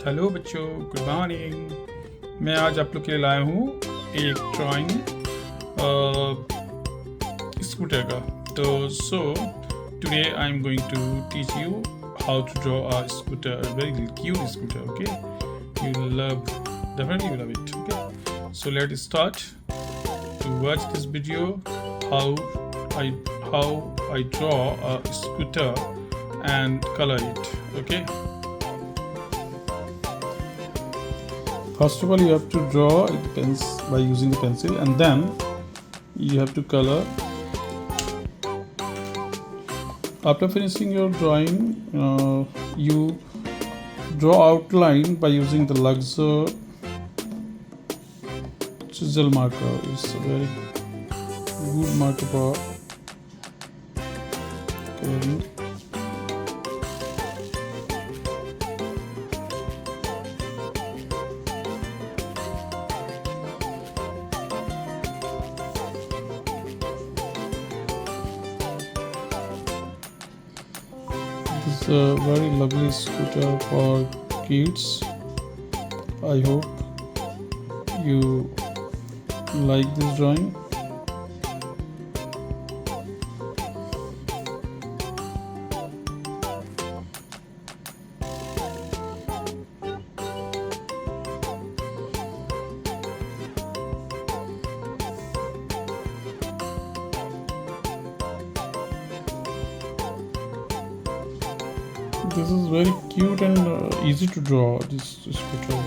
Hello बच्चों, good morning. मैं आज आप लोग के लिए लाया हूँ एक ड्राइंग स्कूटर का। तो today I am going to teach you how to draw a scooter, a very cute scooter. Okay, definitely you love it. Okay, so let's start to watch this video how I how I draw a scooter and color it. Okay, first of all you have to draw it by using the pencil, and then you have to color. After finishing your drawing, you draw outline by using the Luxor chisel marker. It's a very good marker for coloring. This is a very lovely scooter for kids. I hope you like this drawing. This is very cute and easy to draw, this scooter.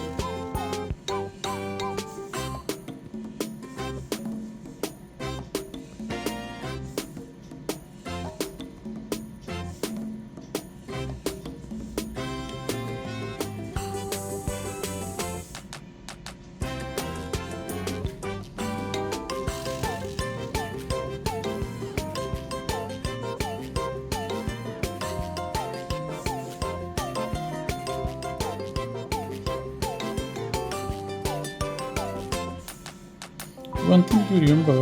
One thing to remember,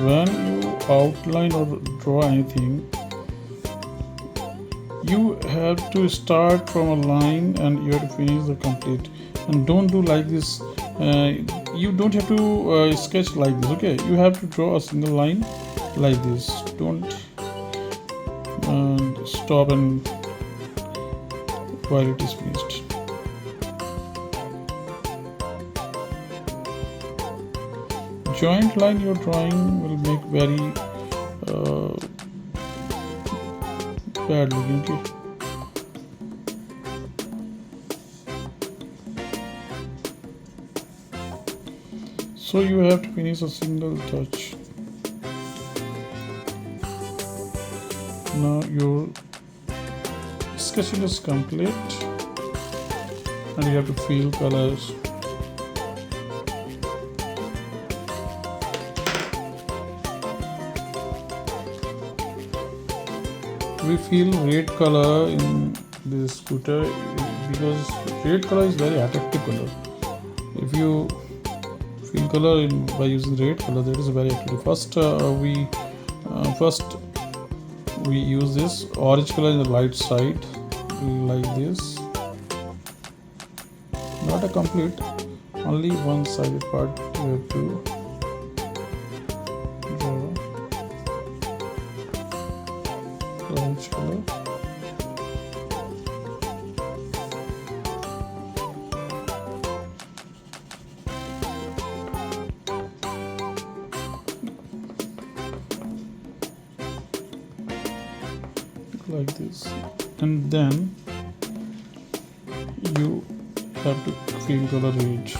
when you outline or draw anything, you have to start from a line and you have to finish the complete. And don't do like this. You don't have to sketch like this. Okay, you have to draw a single line like this. Don't stop and while it is finished. Joint line your drawing will make very bad looking. Okay? So you have to finish a single touch. Now your sketching is complete and you have to fill colors. We feel red color in this scooter because red color is very attractive color. If you fill color by using red color, that is very attractive. First we use this orange color in the light side like this. Not a complete, only one sided part you have to draw. Orange color. Like this, and then you have to fill color red.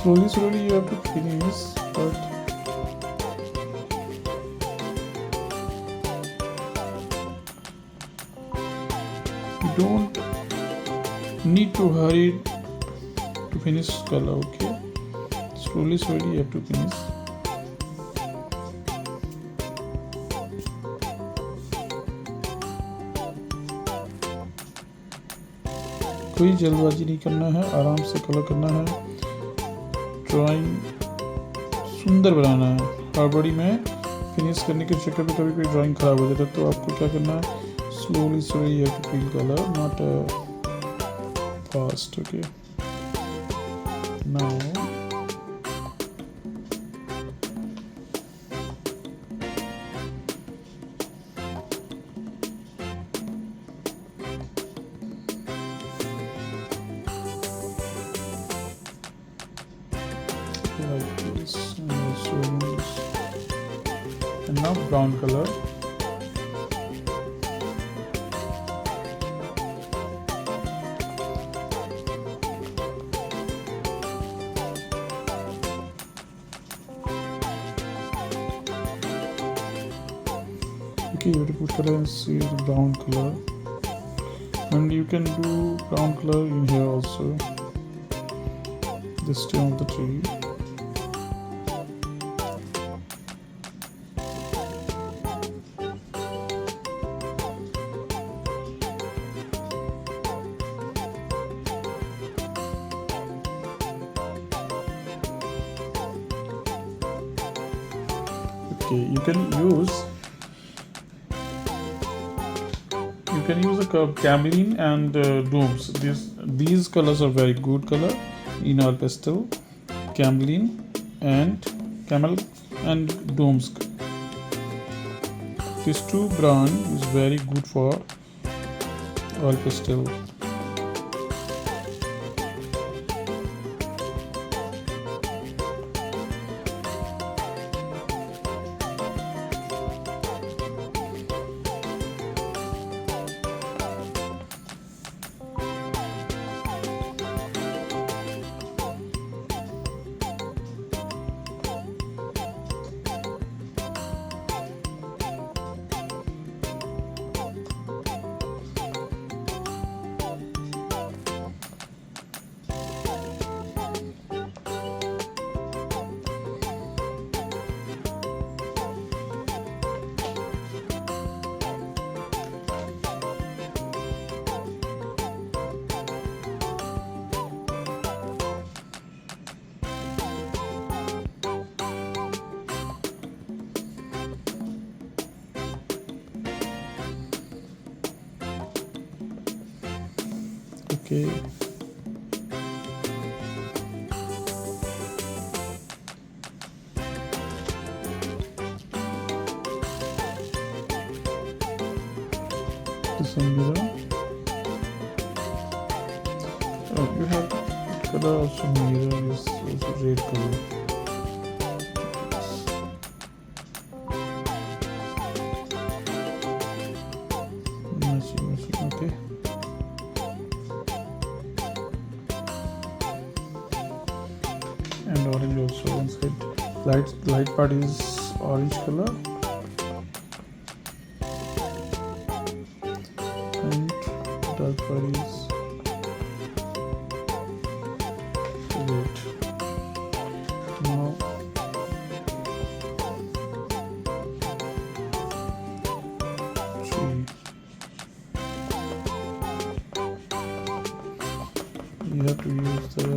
slowly you have to finish, but you don't need to hurry to finish color. Okay, slowly you have to finish. कोई जल्दबाजी नहीं करना है, आराम से colour करना है, drawing सुंदर बनाना है। हड़बड़ी में फिनिश करने के चक्कर में कभी कोई ड्राइंग खराब हो जाता है, तो आपको क्या करना है, slowly you have to fill color, not fast. Okay, now like this, and also use, and now brown color. Okay, you have to put color and see the brown color, and you can do brown color in here also, the stem of the tree. Okay, you can use a cameline and domes. These colors are very good color in our pastel. Cameline and camel and domes. These two brand is very good for oil pastel. Okay. This one mirror. Oh, you have color also mirror is also red color. Matching. Okay. And orange also one side. Light part is orange color, and dark part is red. Now tree. You have to use the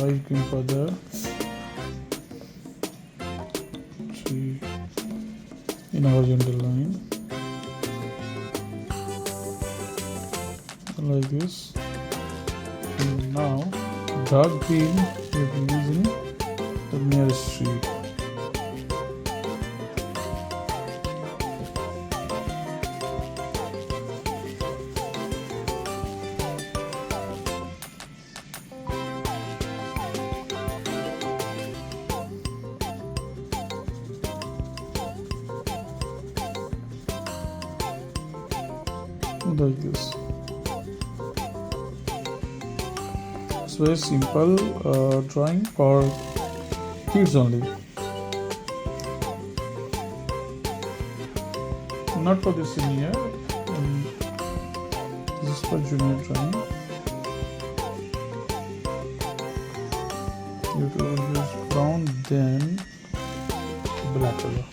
light green for the tree in a horizontal line like this. And now dark green we will be using the nearest tree. Like this. It's very simple drawing for kids only, not for the senior. This is for junior drawing. You will use brown, then black color.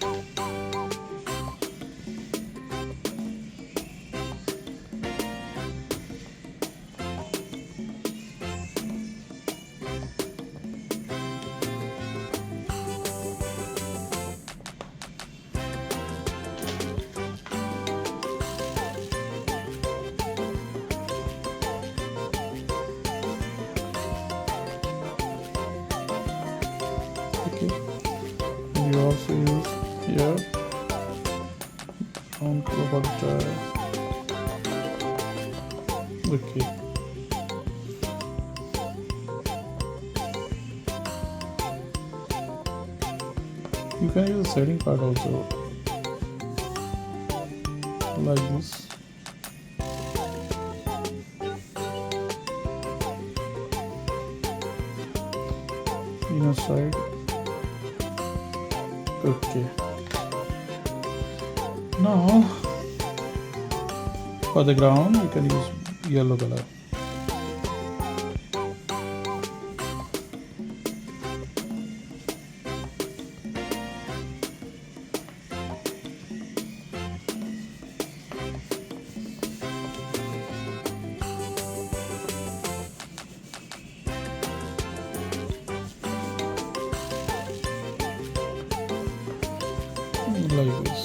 Okay, and you also use here brown color for the tire. Okay, you can use the setting part also, like this. Inner side. Okay, now for the ground you can use yellow color. Like this.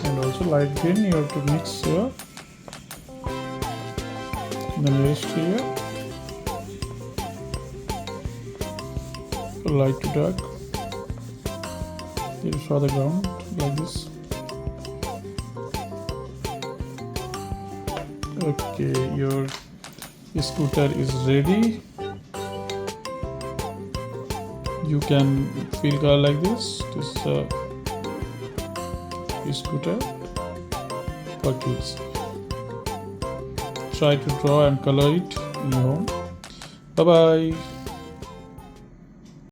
And also light green you have to mix here. Then rest here. Light to dark. You saw the ground like this. Okay, your scooter is ready. You can fill color like this. This is a scooter for kids. Try to draw and color it in your home. Bye bye.